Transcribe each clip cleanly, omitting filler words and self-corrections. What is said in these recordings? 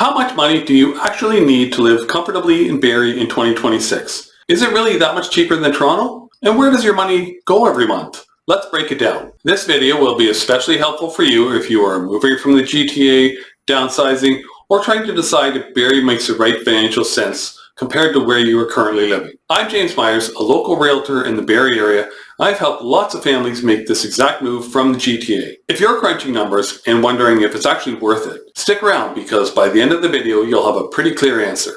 How much money do you actually need to live comfortably in Barrie in 2026? Is it really that much cheaper than Toronto? And where does your money go every month? Let's break it down. This video will be especially helpful for you if you are moving from the GTA, downsizing, or trying to decide if Barrie makes the right financial sense compared to where you are currently living. I'm James Myers, a local realtor in the Barrie area. I've helped lots of families make this exact move from the GTA. If you're crunching numbers and wondering if it's actually worth it, stick around because by the end of the video, you'll have a pretty clear answer.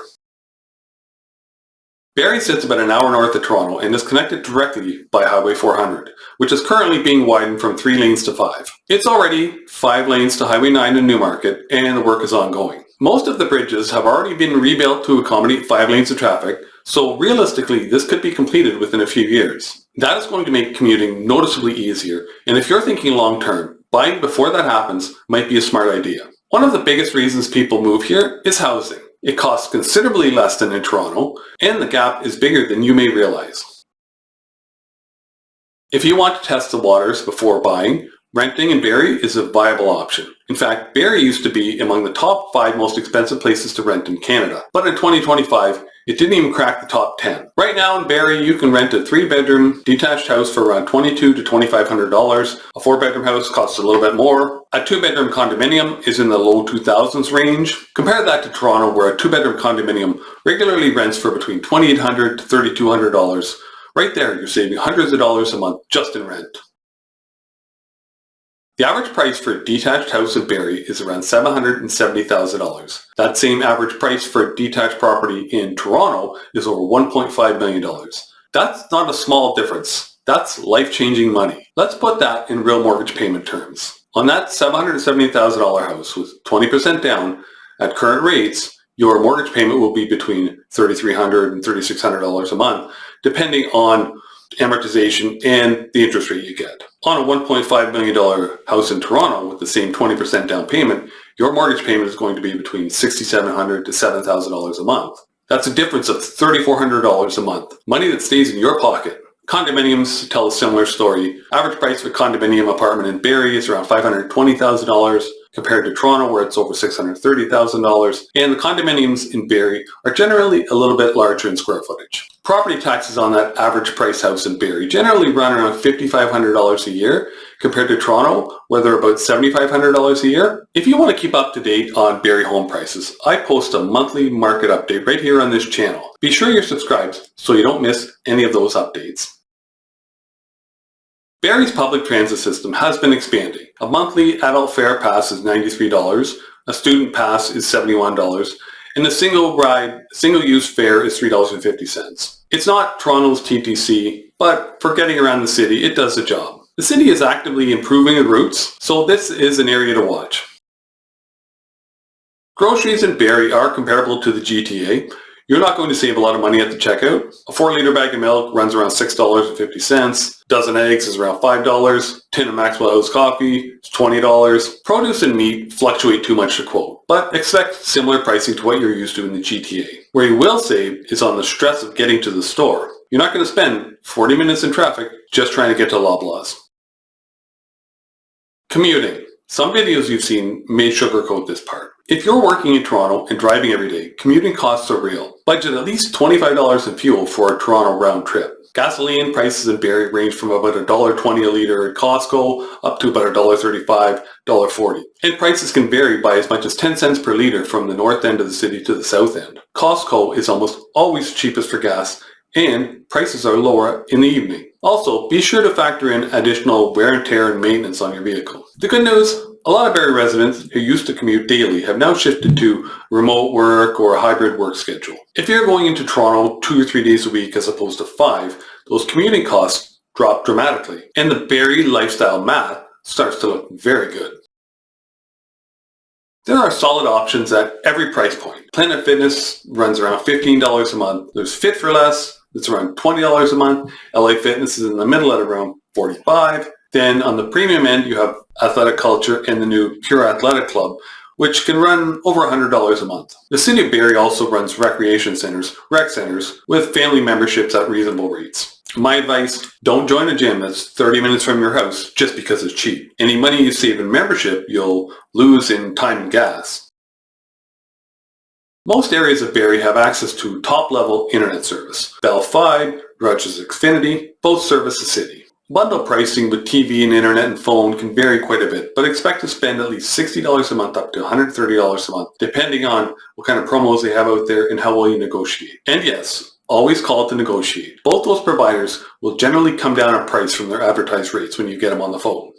Barrie sits about an hour north of Toronto and is connected directly by Highway 400, which is currently being widened from 3 lanes to 5. It's already 5 lanes to Highway 9 in Newmarket, and the work is ongoing. Most of the bridges have already been rebuilt to accommodate 5 lanes of traffic, so realistically this could be completed within a few years. That is going to make commuting noticeably easier, and if you're thinking long term, buying before that happens might be a smart idea. One of the biggest reasons people move here is housing. It costs considerably less than in Toronto, and the gap is bigger than you may realize. If you want to test the waters before buying, renting in Barrie is a viable option. In fact, Barrie used to be among the top 5 most expensive places to rent in Canada, but in 2025, it didn't even crack the top 10. Right now in Barrie, you can rent a 3-bedroom detached house for around $2,200 to $2,500. A 4-bedroom house costs a little bit more. A 2-bedroom condominium is in the low 2000s range. Compare that to Toronto, where a 2-bedroom condominium regularly rents for between $2,800 to $3,200. Right there, you're saving hundreds of dollars a month just in rent. The average price for a detached house in Barrie is around $770,000. That same average price for a detached property in Toronto is over $1.5 million. That's not a small difference. That's life-changing money. Let's put that in real mortgage payment terms. On that $770,000 house with 20% down, at current rates, your mortgage payment will be between $3,300 and $3,600 a month, depending on amortization and the interest rate you get. On a $1.5 million house in Toronto with the same 20% down payment, your mortgage payment is going to be between $6,700 to $7,000 a month. That's a difference of $3,400 a month, money that stays in your pocket. Condominiums tell a similar story. Average price for a condominium apartment in Barrie is around $520,000 compared to Toronto where it's over $630,000, and the condominiums in Barrie are generally a little bit larger in square footage. Property taxes on that average price house in Barrie generally run around $5,500 a year compared to Toronto where they're about $7,500 a year. If you want to keep up to date on Barrie home prices, I post a monthly market update right here on this channel. Be sure you're subscribed so you don't miss any of those updates. Barrie's public transit system has been expanding. A monthly adult fare pass is $93, a student pass is $71, and a single-use fare is $3.50. It's not Toronto's TTC, but for getting around the city, it does the job. The city is actively improving the routes, so this is an area to watch. Groceries in Barrie are comparable to the GTA. You're not going to save a lot of money at the checkout. A 4-liter bag of milk runs around $6.50. A dozen eggs is around $5. Tin of Maxwell House coffee is $20. Produce and meat fluctuate too much to quote, but expect similar pricing to what you're used to in the GTA. Where you will save is on the stress of getting to the store. You're not going to spend 40 minutes in traffic just trying to get to Loblaws. Commuting. Some videos you've seen may sugarcoat this part. If you're working in Toronto and driving every day, commuting costs are real. Budget at least $25 in fuel for a Toronto round trip. Gasoline prices in Barrie range from about $1.20 a litre at Costco up to about $1.35, $1.40. And prices can vary by as much as 10 cents per litre from the north end of the city to the south end. Costco is almost always cheapest for gas, and prices are lower in the evening. Also, be sure to factor in additional wear and tear and maintenance on your vehicle. The good news, a lot of Barrie residents who used to commute daily have now shifted to remote work or a hybrid work schedule. If you're going into Toronto 2 or 3 days a week as opposed to 5, those commuting costs drop dramatically, and the Barrie lifestyle math starts to look very good. There are solid options at every price point. Planet Fitness runs around $15 a month. There's Fit for Less, it's around $20 a month. LA Fitness is in the middle at around $45. Then on the premium end, you have Athletic Culture and the new Pure Athletic Club, which can run over $100 a month. The City of Barrie also runs recreation centers, rec centers, with family memberships at reasonable rates. My advice, don't join a gym that's 30 minutes from your house just because it's cheap. Any money you save in membership, you'll lose in time and gas. Most areas of Barrie have access to top-level internet service. Bell 5, Rogers Xfinity, both service the city. Bundle pricing with TV and internet and phone can vary quite a bit, but expect to spend at least $60 a month up to $130 a month, depending on what kind of promos they have out there and how well you negotiate. And yes, always call it to negotiate. Both those providers will generally come down on price from their advertised rates when you get them on the phone.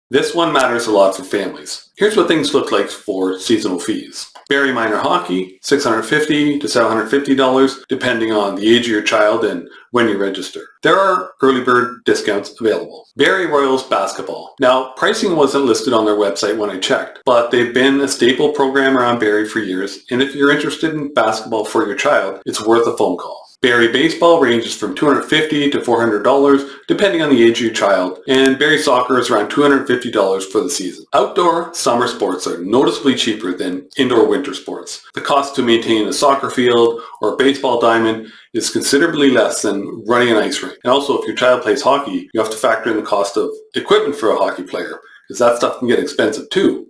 This one matters a lot for families. Here's what things look like for seasonal fees. Barrie Minor Hockey, $650 to $750, depending on the age of your child and when you register. There are early bird discounts available. Barrie Royals Basketball. Now, pricing wasn't listed on their website when I checked, but they've been a staple program around Barrie for years, and if you're interested in basketball for your child, it's worth a phone call. Barrie Baseball ranges from $250 to $400, depending on the age of your child, and Barrie Soccer is around $250 for the season. Outdoor summer sports are noticeably cheaper than indoor winter sports. The cost to maintain a soccer field or a baseball diamond is considerably less than running an ice rink. And also, if your child plays hockey, you have to factor in the cost of equipment for a hockey player, because that stuff can get expensive too.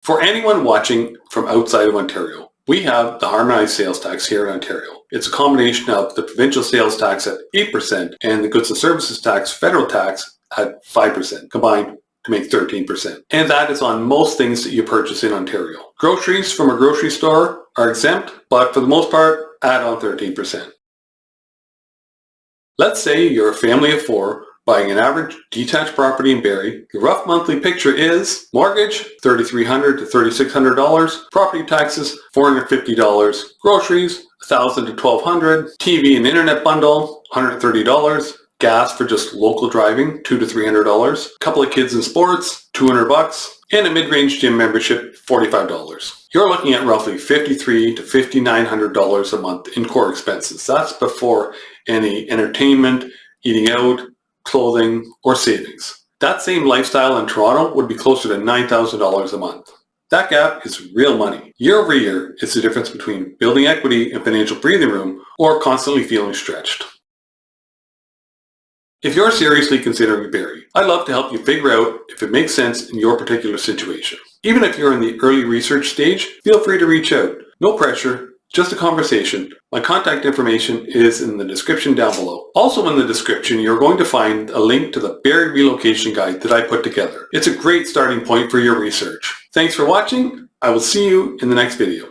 For anyone watching from outside of Ontario, we have the harmonized sales tax here in Ontario. It's a combination of the provincial sales tax at 8% and the goods and services tax, federal tax, at 5%, combined to make 13%. And that is on most things that you purchase in Ontario. Groceries from a grocery store are exempt, but for the most part, add on 13%. Let's say you're a family of 4 buying an average detached property in Barrie. The rough monthly picture is mortgage, $3,300 to $3,600, property taxes, $450, groceries, $1,000 to $1,200, TV and internet bundle, $130, gas for just local driving, $200 to $300, a couple of kids in sports, $200, and a mid-range gym membership, $45. You're looking at roughly $5,300 to $5,900 a month in core expenses. That's before any entertainment, eating out, clothing, or savings. That same lifestyle in Toronto would be closer to $9,000 a month. That gap is real money. Year over year, it's the difference between building equity and financial breathing room or constantly feeling stretched. If you're seriously considering Barrie, I'd love to help you figure out if it makes sense in your particular situation. Even if you're in the early research stage, feel free to reach out. No pressure, just a conversation. My contact information is in the description down below. Also in the description, you're going to find a link to the Barrie relocation guide that I put together. It's a great starting point for your research. Thanks for watching. I will see you in the next video.